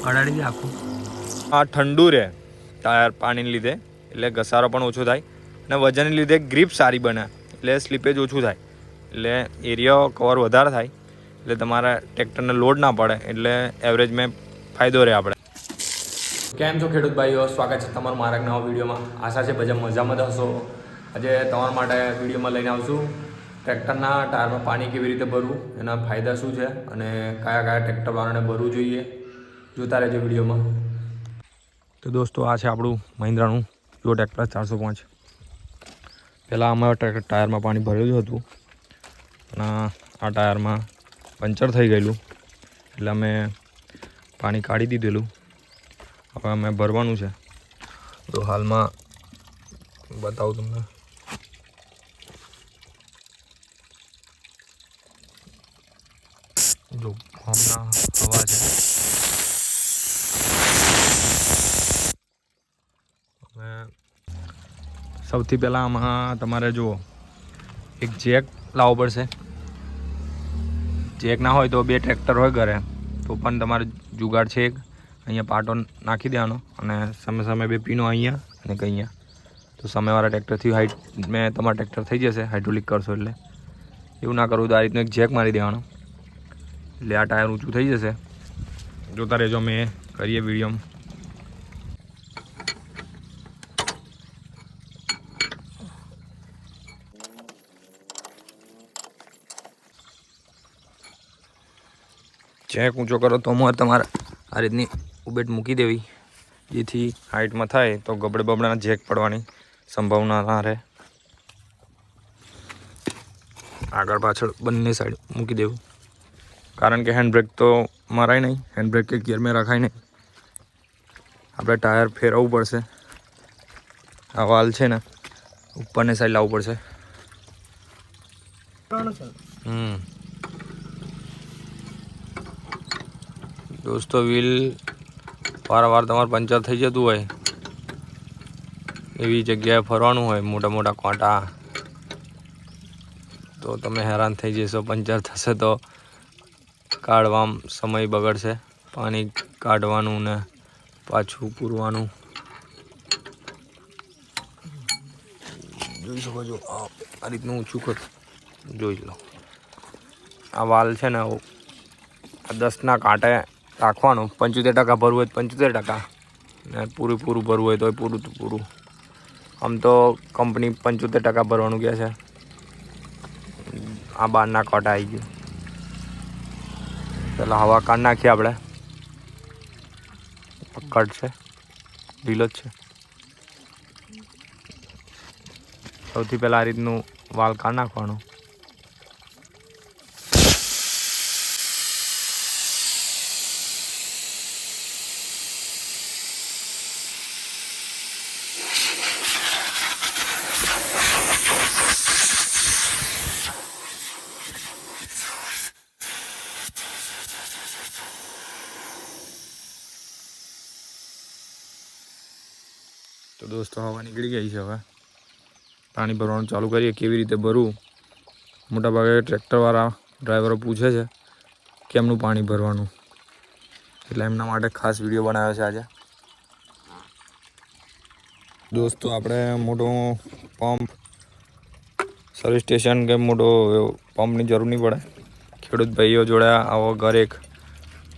અડાડી દે આખું. આ ઠંડુ રહે ટાયર પાણીને લીધે, એટલે ઘસારો પણ ઓછો થાય અને વજનને લીધે ગ્રીપ સારી બને, એટલે સ્લીપેજ ઓછું થાય, એટલે એરિયા કવર વધારે થાય, એટલે તમારા ટ્રેક્ટરને લોડ ના પડે, એટલે એવરેજમાં ફાયદો રહે આપણે. કેમ છો ખેડૂત ભાઈઓ, સ્વાગત છે તમારું મારા એક નવા વિડીયોમાં. આશા છે બધા મજામાં જ હશો. આજે તમારા માટે વિડીયોમાં લઈને આવશું ટ્રેક્ટરના ટાયરમાં પાણી કેવી રીતે ભરવું, એના ફાયદા શું છે અને કયા કયા ટ્રેક્ટરવાળાને ભરવું જોઈએ, જોતા રહેજો વિડીયોમાં. તો દોસ્તો, આ છે આપણું મહિન્દ્રાનું લો ટ્રેક્ટર 405. પહેલાં અમારા ટાયરમાં પાણી ભરેલું હતું અને આ ટાયરમાં પંચર થઈ ગયેલું, એટલે અમે પાણી કાઢી દીધેલું. હવે અમે ભરવાનું છે, તો હાલમાં બતાવું તમને. જો હમણાં હવા છે. હવે સૌથી પહેલાં આમાં તમારે જુઓ, એક જેક લાવવો પડશે. જેક ના હોય તો 2 ટ્રેક્ટર હોય ઘરે તો પણ તમારે જુગાડ છે. એક અહીંયા પાટો નાખી દેવાનો અને સામે સામે 2 પીનો અહીંયા અને અહીંયા, તો સામેવાળા ટ્રેક્ટરથી હાઈટ મેં તમારા ટ્રેક્ટર થઈ જશે. હાઇડ્રોલિક કરશો એટલે એવું ના કરવું તો આ રીતનું એક જેક મારી દેવાનો, એટલે આ ટાયર ઊંચું થઈ જશે. જોતા રહેજો, મેં કરીએ વિડીયોમાં. જેક ઊંચો કરો તો તમારે આ રીતની ઉબેટ મૂકી દેવી, જેથી હાઇટમાં થાય તો ગબડે બબડાના જેક પડવાની સંભાવના ના રહે. આગળ પાછળ બંને સાઈડ મૂકી દેવું, કારણ કે હેન્ડ બ્રેક તો મરાય નહીં, હેન્ડ બ્રેક કે ગિયરમાં રખાય નહીં. આપણે ટાયર ફેરવવું પડશે. આ વાલ છે ને ઉપરની સાઈડ લાવવું પડશે. દોસ્તો, વ્હીલ વારંવાર તમારે પંચર થઈ જતું હોય, એવી જગ્યાએ ફરવાનું હોય, મોટા મોટા કોંટા, તો તમે હેરાન થઈ જશો. પંચર થશે તો કાઢવામાં સમય બગડશે, પાણી કાઢવાનું ને પાછું પૂરવાનું. જોઈ શકો છો, આ રીતનું ઊંચું કર, જોઈ લો. આ વાલ છે ને 10ના કાંટે રાખવાનું. 75% ભરવું હોય તો 75%, ને પૂરું ભરવું હોય તો પૂરું. આમ તો કંપની 75% ભરવાનું કહે છે. આ 12ના કાંટા આવી ગયું. પહેલાં હવા કાઢી નાખીએ આપણે. પકડ છે, ઢીલો જ છે. સૌથી પહેલાં આ રીતનું વાલ કાઢી નાખવાનું. તો દોસ્તો, હવા નીકળી ગઈ છે. હવે પાણી ભરવાનું ચાલુ કરીએ. કેવી રીતે ભરવું, મોટાભાગે ટ્રેક્ટરવાળા ડ્રાઈવરો પૂછે છે કેમનું પાણી ભરવાનું, એટલે એમના માટે ખાસ વિડીયો બનાવ્યો છે આજે. દોસ્તો, આપણે મોટો પંપ, સર્વિસ સ્ટેશન કે મોટો પંપની જરૂર નહીં પડે. ખેડૂત ભાઈઓ જોડે આવો ઘર એક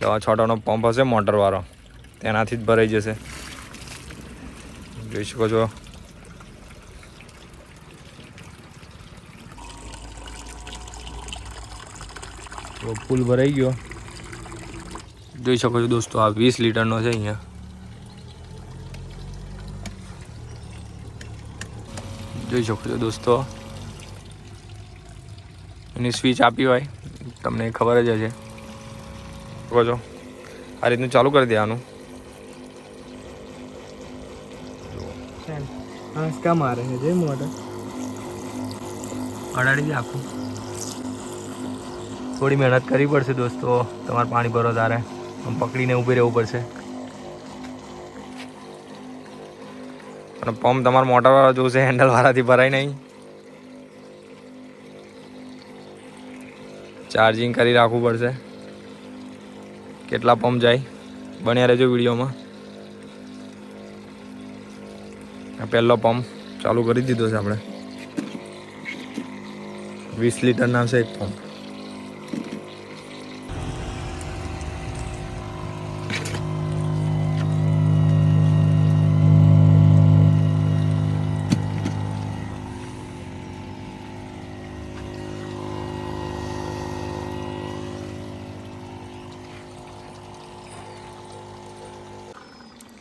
દવા છાંટવાનો પંપ હશે મોટરવાળો, તેનાથી જ ભરાઈ જશે. જોઈ શકો છો. તો ફૂલ ભરાઈ ગયો. જોઈ શકો છો દોસ્તો, આ 20 લીટરનો છે. અહીંયા જોઈ શકો છો દોસ્તો, એની સ્વિચ આપી હોય તમને ખબર જ હશે. કહો છો આ રીતનું ચાલુ કરી દેવાનું. આંસકા મારે છે જે મોટર અડાડી દે આખું. થોડી મહેનત કરવી પડશે દોસ્તો, તમારે પાણી ભરો તારે આમ પકડીને ઊભી રહેવું પડશે. અને પંપ તમારે મોટરવાળા જોશે, હેન્ડલવાળાથી ભરાય નહીં. ચાર્જિંગ કરી રાખવું પડશે. કેટલા પંપ જાય બન્યા રહેજો વિડીયોમાં. આ પહેલો પંપ ચાલુ કરી દીધો છે આપણે. 20 લીટરના છે એક પંપ.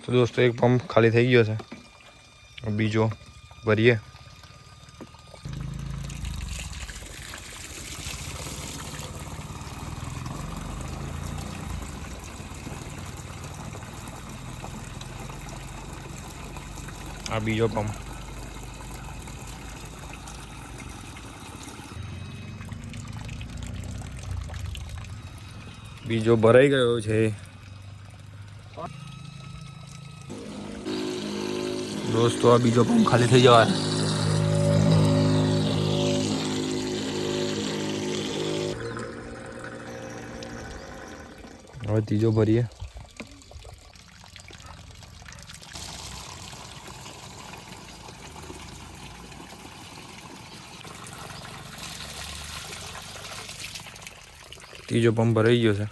તો દોસ્તો એક પંપ ખાલી થઈ ગયો છે, બીજો ભરીએ. આ બીજો પંપ. બીજો ભરાઈ ગયો છે. દોસ્તો આ બીજો પંપ ખાલી થઈ જવાય. હવે ત્રીજો ભરીએ. ત્રીજો પંપ ભરાઈ ગયો છે.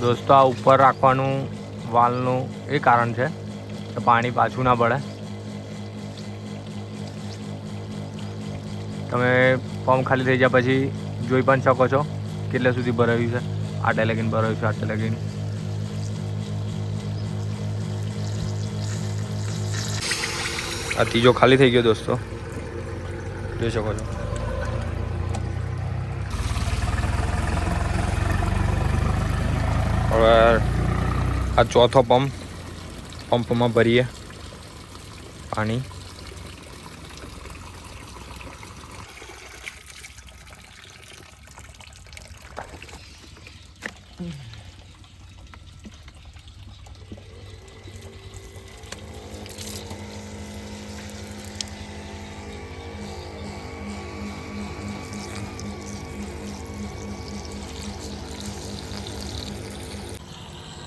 દોસ્તો આ ઉપર રાખવાનું વાલનું એ કારણ છે કે પાણી પાછું ના પડે. તમે પંપ ખાલી થઈ જાય પછી જોઈ પણ શકો છો કેટલે સુધી ભરાયું છે. આટલે લગીને ભરાયું છે, આટલે લગીને. આ ત્રીજો ખાલી થઈ ગયો દોસ્તો, જોઈ શકો છો. હવે આ ચોથો પંપમાં ભરીએ પાણી.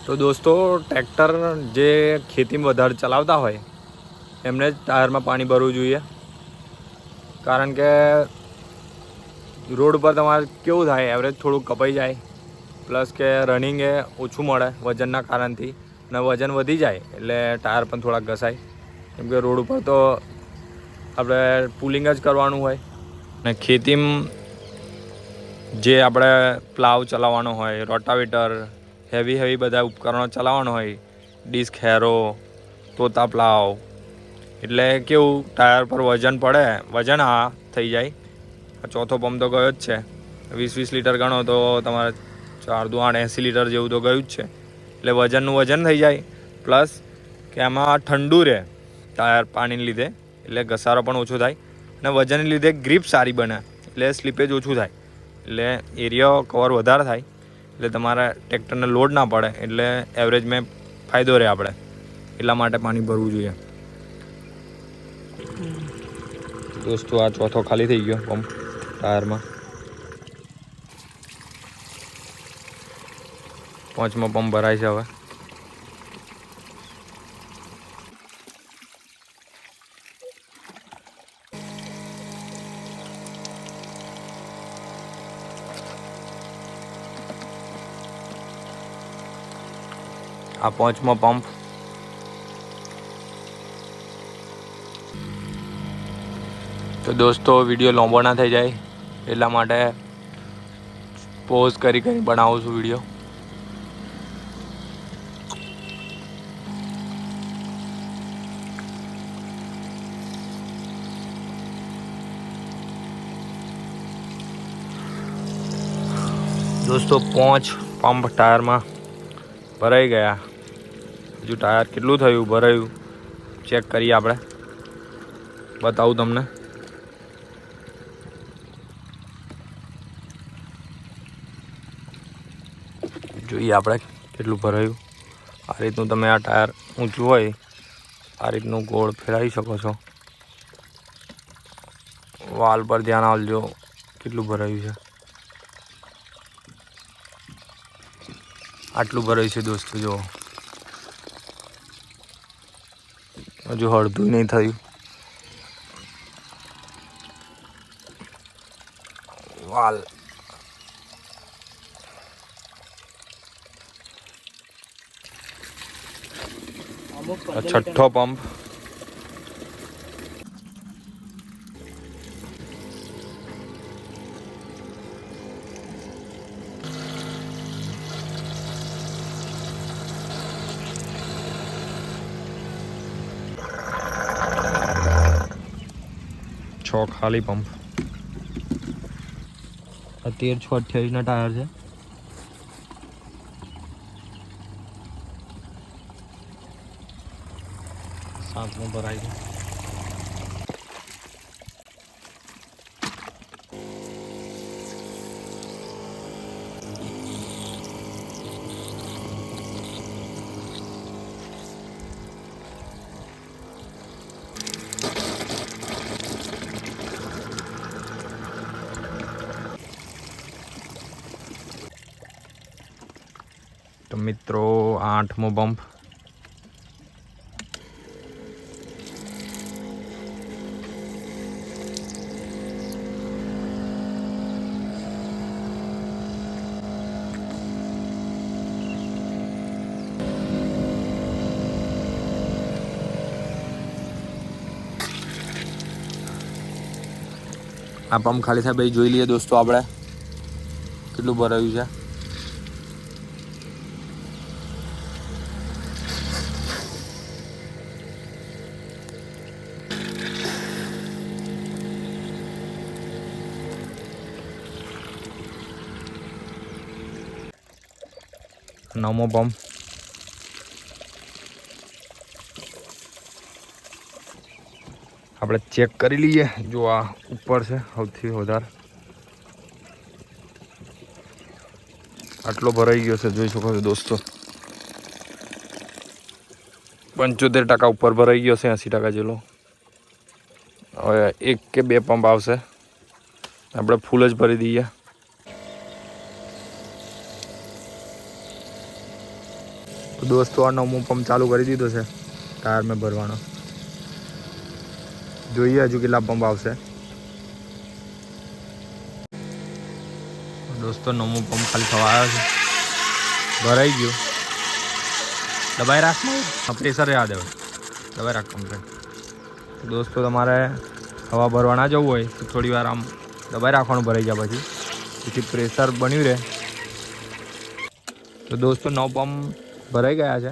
તો દોસ્તો ટ્રેક્ટર જે ખેતીમાં વધારે ચલાવતા હોય એમને જ ટાયરમાં પાણી ભરવું જોઈએ. કારણ કે રોડ પર તમારે કેવું થાય, એવરેજ થોડુંક કપાઈ જાય, પ્લસ કે રનિંગ એ ઓછું મળે વજનના કારણથી, અને વજન વધી જાય એટલે ટાયર પણ થોડાક ઘસાય. કેમ કે રોડ ઉપર તો આપણે પુલિંગ જ કરવાનું હોય, અને ખેતીમાં જે આપણે પ્લાવ ચલાવવાનો હોય, રોટાવેટર, હેવી બધા ઉપકરણો ચલાવવાનો હોય, ડિસ્ક હેરો, તોતા પ્લાવ, એટલે કેવું ટાયર પર વજન પડે, વજન હા થઈ જાય. ચોથો પંપ તો ગયો જ છે. 20 લીટર ગણો તો તમારે 4 દુ 8 80 લીટર જેવું તો ગયું જ છે. એટલે વજનનું વજન થઈ જાય, પ્લસ કે આમાં ઠંડુ રહે ટાયર પાણીને લીધે, એટલે ઘસારો પણ ઓછો થાય, અને વજનને લીધે ગ્રીપ સારી બને, એટલે સ્લીપેજ ઓછું થાય, એટલે એરિયા કવર વધારે થાય, એટલે તમારે ટ્રેક્ટરને લોડ ના પડે, એટલે એવરેજમાં ફાયદો રહે આપણે. એટલા માટે પાણી ભરવું જોઈએ. દોસ્તો આ ચોથો ખાલી થઈ ગયો પંપ ટાયરમાં. 5મો પંપ ભરાય છે હવે. આ 5મો પંપ. તો દોસ્તો વિડીયો લાંબો ના થઈ જાય એટલા માટે પોઝ કરી બનાવું છું વિડીયો. દોસ્તો 5 પંપ ટાયરમાં ભરાઈ ગયા. હજુ ટાયર કેટલું થયું ભરાયું ચેક કરીએ આપણે, બતાવું તમને. જોઈએ આપણે કેટલું ભરાયું. આ રીતનું તમે આ ટાયર ઊંચું હોય આ રીતનું ગોળ ફેરવી શકો છો. વાલ પર ધ્યાન આપજો કેટલું ભરાયું છે. આટલું ભરાયું છે દોસ્તો. જો હજુ અડધું નહીં થયું. વાલ છઠ્ઠો પંપ. છ ખાલી પંપ. 13-28 ના ટાયર છે. સાતમું ભરાય છે. તો મિત્રો 8મો પંપ. આ પંપ ખાલી થાય ભાઈ જોઈ લઈએ દોસ્તો આપણે કેટલું ભરાયું છે. નવમો પંપ. આપણે ચેક કરી લઈએ. જો આ ઉપર છે સૌથી વધારે. આટલો ભરાઈ ગયો છે જોઈ શકો છો દોસ્તો. 75% ઉપર ભરાઈ ગયો છે. 80% જેટલો. હવે 1 કે 2 પંપ આવશે. આપણે ફૂલ જ ભરી દઈએ. તો દોસ્તો આ 9મો પંપ ચાલુ કરી દીધો છે ટાયર મેં ભરવાનો. જોઈએ હજુ કેટલા પંપ આવશે. દોસ્તો 9મો પંપ ખાલી થવા આવ્યો છે. ભરાઈ ગયો. દબાઈ રાખ. પ્રેશર રહેવા દે. દબાઈ રાખ કમ્પ્લેટ. દોસ્તો તમારે હવા ભરવા ના જવું હોય તો થોડી વાર આમ દબાઈ રાખવાનું ભરાઈ ગયા પછી, જેથી પ્રેશર બન્યું રહે. તો દોસ્તો 9 પંપ ભરાઈ ગયા છે.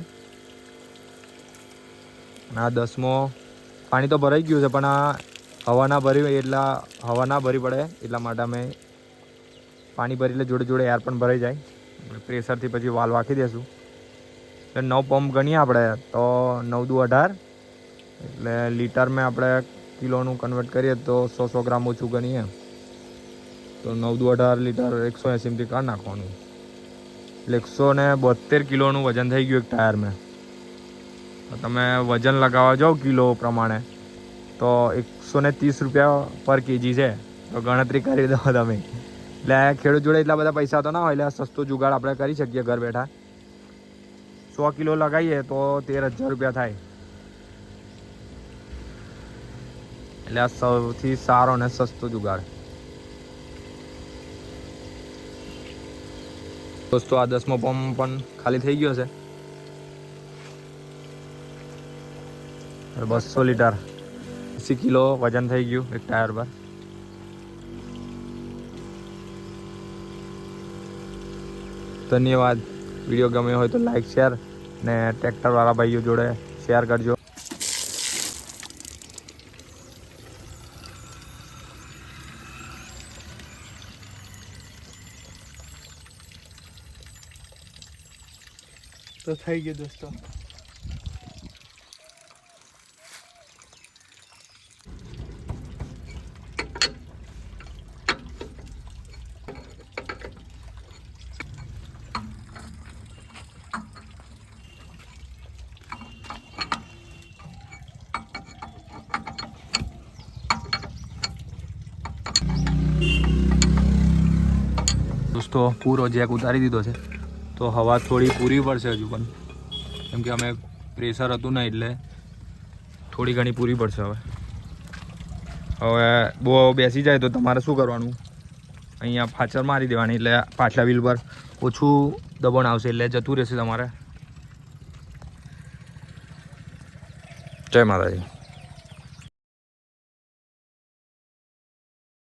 આ 10મો પાણી તો ભરાઈ ગયું છે પણ આ હવા ના ભરી પડે એટલા માટે અમે પાણી ભરી એટલે જોડે જોડે એર પણ ભરાઈ જાય. પ્રેશરથી પછી વાલ વાંખી દેશું. એટલે 9 પંપ ગણીએ આપણે તો 9 દુ 18 એટલે લીટરમાં આપણે કિલોનું કન્વર્ટ કરીએ તો 100 ગ્રામ ઓછું ગણીએ તો 9 દુ 18 લીટર 180થી કાઢી નાખવાનું. એટલે 172 કિલોનું વજન થઈ ગયું એક ટાયરમાં. તમે વજન લગાવવા જાઓ કિલો પ્રમાણે તો 130 રૂપિયા પર કેજી છે. તો ગણતરી કરી દો તમે. એટલે ખેડૂત જોડે એટલા બધા પૈસા તો ના હોય એટલે સસ્તો જુગાડ આપણે કરી શકીએ ઘર બેઠા. 100 કિલો લગાવીએ તો 13,000 રૂપિયા થાય. એટલે આ સૌથી સારો અને સસ્તો જુગાડ. દોસ્તો આ 10મો પંપ પણ ખાલી થઈ ગયો છે. 200 લીટર 80 કિલો વજન થઈ ગયું એક ટાયર પર. ધન્યવાદ. વિડીયો ગમ્યો હોય તો લાઈક શેર ને ટ્રેક્ટરવાળા ભાઈઓ જોડે શેર કરજો. તો થઈ ગયું દોસ્તો. દોસ્તો પૂરો જેક ઉતારી દીધો છે, તો હવા થોડી પૂરી પડશે હજુ પણ, કેમ કે અમે પ્રેશર હતું ને એટલે થોડી ઘણી પૂરી પડશે. હવે બહુ બેસી જાય તો તમારે શું કરવાનું, અહીંયા ફાચર મારી દેવાની, એટલે પાછલા વ્હીલ પર ઓછું દબાણ આવશે એટલે જતું રહેશે તમારે. જય માતાજી.